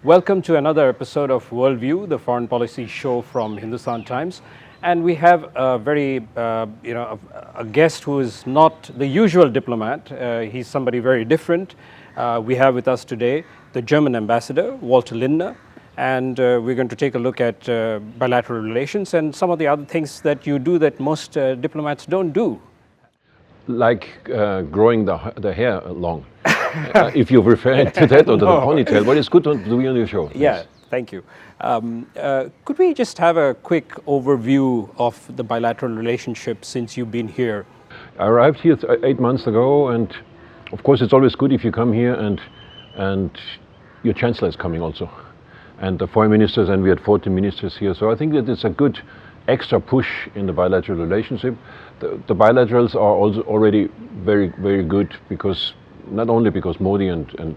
Welcome to another episode of WorldView, the foreign policy show from Hindustan Times. And we have a very, a guest who is not the usual diplomat. He's somebody very different. We have with us today the German ambassador, Walter Lindner. And we're going to take a look at bilateral relations and some of the other things that you do that most diplomats don't do. Like growing the hair long. If you're referring to that or to the ponytail, but it's good to be on your show. Yeah, thank you. Could we just have a quick overview of the bilateral relationship since you've been here? I arrived here 8 months ago, and of course it's always good if you come here and your chancellor is coming also, and the foreign ministers, and we had 14 ministers here. So I think that it's a good extra push in the bilateral relationship. The bilaterals are also already very, very good because not only because Modi and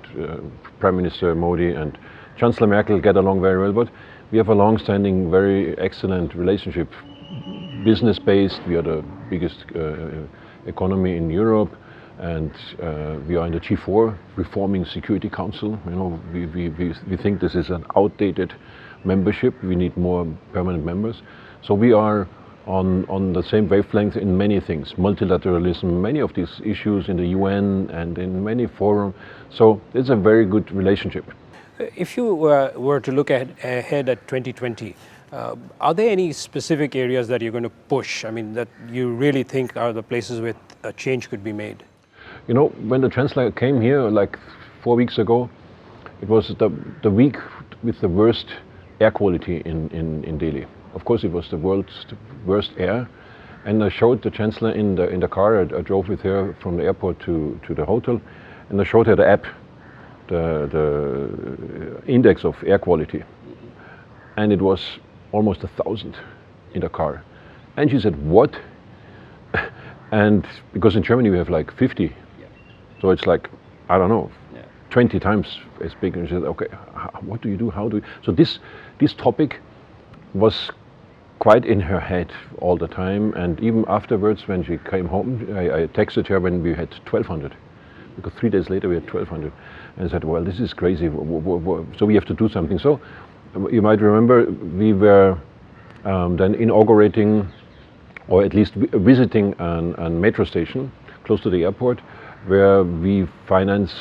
Prime Minister Modi and Chancellor Merkel get along very well, but we have a long-standing, very excellent relationship. Business-based, we are the biggest economy in Europe, and we are in the G4, Reforming Security Council. You know, we think this is an outdated membership. We need more permanent members. So we are on the same wavelength in many things, multilateralism, many of these issues in the UN and in many forums. So it's a very good relationship. If you were to look ahead at 2020, are there any specific areas that you're going to push? I mean, that you really think are the places where a change could be made? You know, when the Chancellor came here like 4 weeks ago, it was the week with the worst air quality in Delhi. Of course, it was the world's worst air, and I showed the Chancellor in the car. I drove with her from the airport to the hotel, and I showed her the app, the index of air quality, and it was almost 1,000 in the car. And she said, "What?" And because in Germany we have like 50, so it's like, I don't know, 20 times as big. And she said, "Okay, what do you do? How do you?" So this topic was quite in her head all the time, and even afterwards when she came home, I texted her when we had 1,200, because 3 days later we had 1,200, and I said, "Well, this is crazy, so we have to do something." So you might remember we were then inaugurating, or at least visiting a metro station close to the airport, where we finance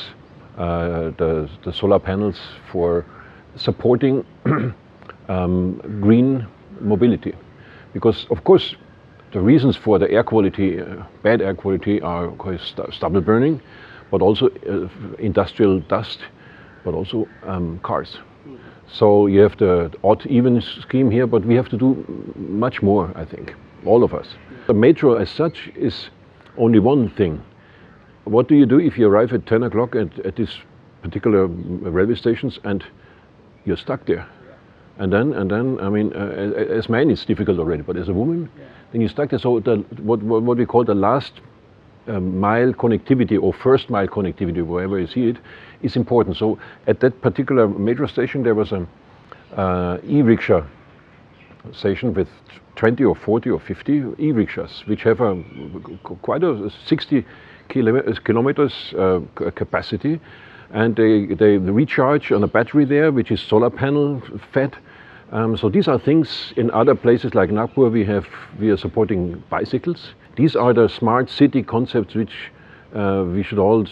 the solar panels for supporting green mobility, because of course the reasons for the air quality, bad air quality, are of course stubble burning, but also industrial dust, but also cars. So you have the odd even scheme here, but we have to do much more, I think, all of us. The metro as such is only one thing. What do you do if you arrive at 10 o'clock at this particular railway stations and you're stuck there? And then, I mean, as man it's difficult already, but as a woman, then you're stuck there. So what we call the last mile connectivity, or first mile connectivity, wherever you see it, is important. So at that particular metro station, there was an e-rickshaw station with 20 or 40 or 50 e-rickshaws, which have quite a 60 kilometers capacity. And they recharge on a battery there, which is solar panel fed. So these are things in other places like Nagpur we are supporting bicycles. These are the smart city concepts which we should all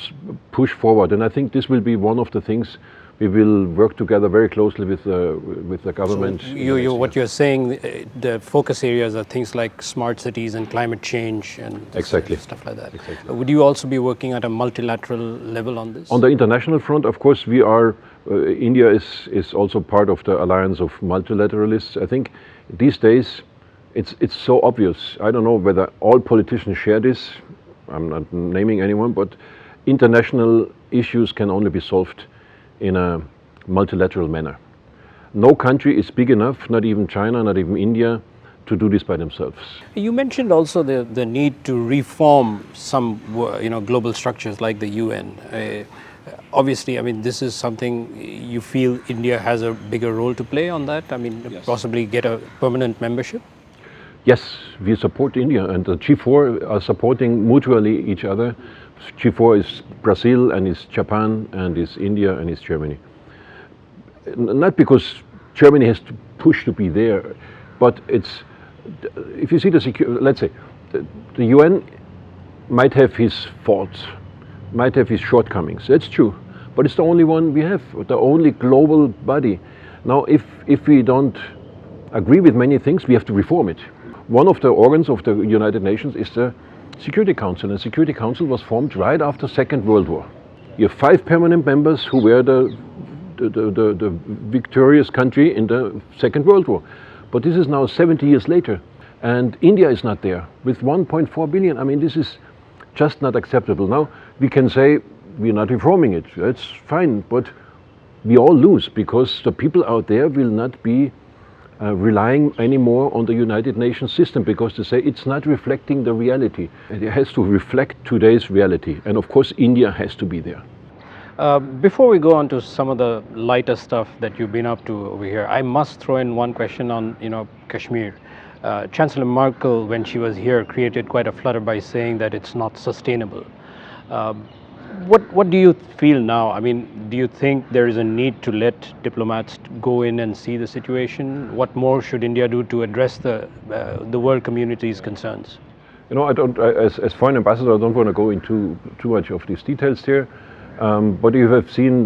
push forward. And I think this will be one of the things we will work together very closely with the government. So what you're saying, the focus areas are things like smart cities and climate change and stuff like that. Exactly. Would you also be working at a multilateral level on this? On the international front, of course, we are. India is also part of the alliance of multilateralists. I think these days it's so obvious. I don't know whether all politicians share this. I'm not naming anyone, but international issues can only be solved in a multilateral manner. No country is big enough, not even China, not even India, to do this by themselves. You mentioned also the need to reform some global structures like the UN. Obviously, I mean, this is something you feel India has a bigger role to play on that? I mean, yes. Possibly get a permanent membership? Yes, we support India, and the G4 are supporting mutually each other. G4 is Brazil, and is Japan, and is India, and is Germany. not because Germany has to push to be there, but it's, if you see let's say, the UN might have his faults, might have his shortcomings, that's true, but it's the only one we have, the only global body. Now, if we don't agree with many things, we have to reform it. One of the organs of the United Nations is the Security Council, and the Security Council was formed right after Second World War. You have 5 permanent members who were the victorious country in the Second World War. But this is now 70 years later, and India is not there with 1.4 billion. I mean, this is just not acceptable. Now, we can say we're not reforming it, that's fine, but we all lose because the people out there will not be relying anymore on the United Nations system, because they say it's not reflecting the reality. It has to reflect today's reality, and of course India has to be there. Before we go on to some of the lighter stuff that you've been up to over here, I must throw in one question on Kashmir. Chancellor Merkel, when she was here, created quite a flutter by saying that it's not sustainable. What do you feel now? I mean, do you think there is a need to let diplomats go in and see the situation? What more should India do to address the world community's concerns? I don't, as foreign ambassador, I don't want to go into too much of these details here. But you have seen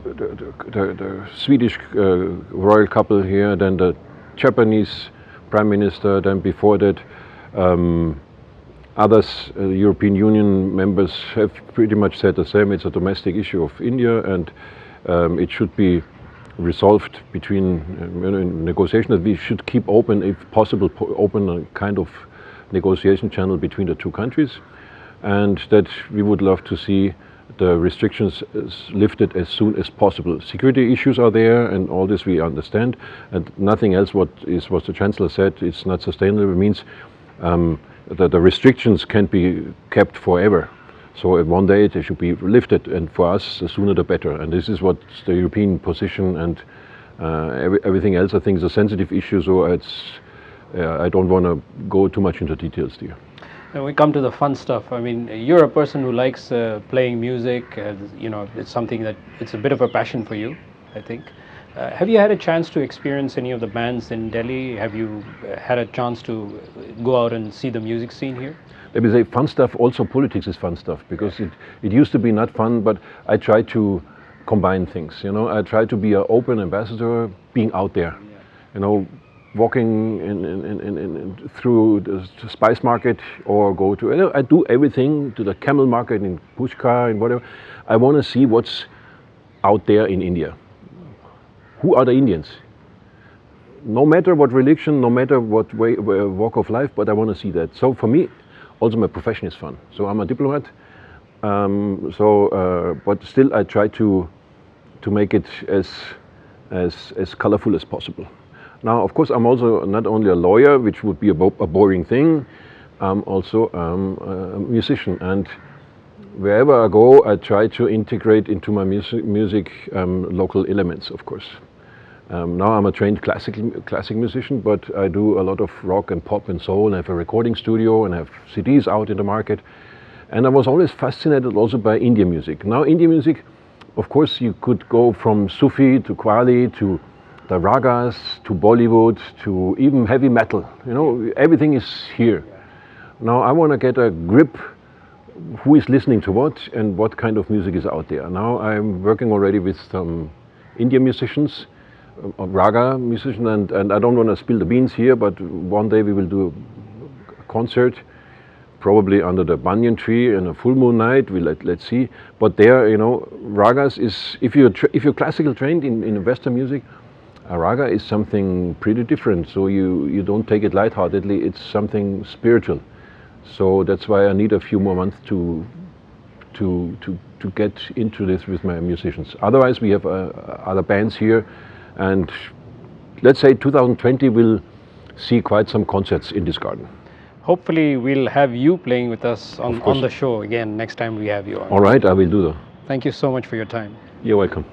the Swedish royal couple here, then the Japanese Prime Minister, then before that others, European Union members have pretty much said the same. It's a domestic issue of India, and it should be resolved between negotiation. That we should keep open, if possible, open a kind of negotiation channel between the two countries, and that we would love to see the restrictions lifted as soon as possible. Security issues are there, and all this we understand, and nothing else. What the Chancellor said, it's not sustainable, means that the restrictions can't be kept forever. So one day they should be lifted, and for us, the sooner the better. And this is what the European position, and everything else I think is a sensitive issue, so I don't want to go too much into details there. When we come to the fun stuff, I mean, you're a person who likes playing music. It's something that it's a bit of a passion for you, I think. Have you had a chance to experience any of the bands in Delhi? Have you had a chance to go out and see the music scene here? Let me say, fun stuff, also politics is fun stuff, because it used to be not fun, but I try to combine things. I try to be an open ambassador, being out there. Walking through the spice market, or go to, I do everything, to the camel market in Pushkar and whatever. I want to see what's out there in India. Who are the Indians? No matter what religion, no matter what walk of life, but I want to see that. So for me, also my profession is fun. So I'm a diplomat, but still I try to make it as colorful as possible. Now, of course, I'm also not only a lawyer, which would be a boring thing, I'm also a musician, and wherever I go, I try to integrate into my music local elements, of course. Now I'm a trained classic musician, but I do a lot of rock and pop and soul, and I have a recording studio, and I have CDs out in the market. And I was always fascinated also by Indian music. Now, Indian music, of course, you could go from Sufi to Qawwali to the ragas, to Bollywood, to even heavy metal. Everything is here. Now I want to get a grip who is listening to what and what kind of music is out there. Now I'm working already with some Indian musicians, raga musicians, and I don't want to spill the beans here, but one day we will do a concert, probably under the banyan tree and a full moon night. Let's see. But there, ragas is, if you're classical trained in Western music, a raga is something pretty different, so you don't take it lightheartedly, it's something spiritual. So that's why I need a few more months to get into this with my musicians. Otherwise we have other bands here, and let's say 2020 will see quite some concerts in this garden. Hopefully we'll have you playing with us on the show again next time we have you on. All right, I will do that. Thank you so much for your time. You're welcome.